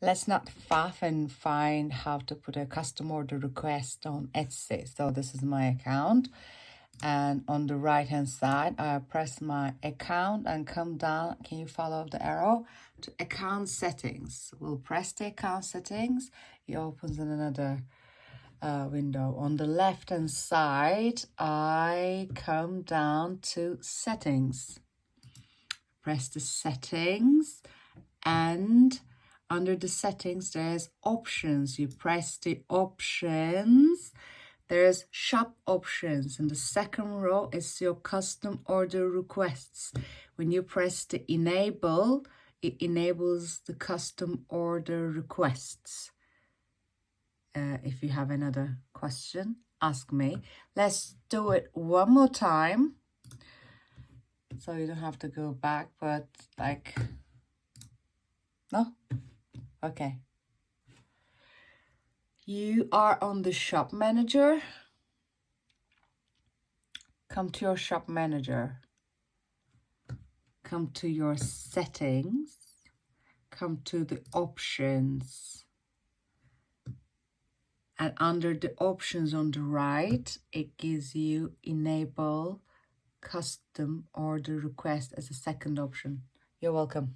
Let's not faff and find how to put a custom order request on Etsy. So this is my account, and on the right hand side I press my account and come down. Can you follow the arrow to account settings? We'll press the account settings. It opens in another window. On the left hand side I come down to settings, press the settings, and under the settings there's options. You press the options, there's shop options, and the second row is your custom order requests. When you press the enable, it enables the custom order requests. If you have another question, ask me. Let's do it one more time so you don't have to go back, but like, no? Okay. You are on the shop manager. Come to your shop manager. Come to your settings. Come to the options. And under the options on the right, it gives you enable custom order request as a second option. You're welcome.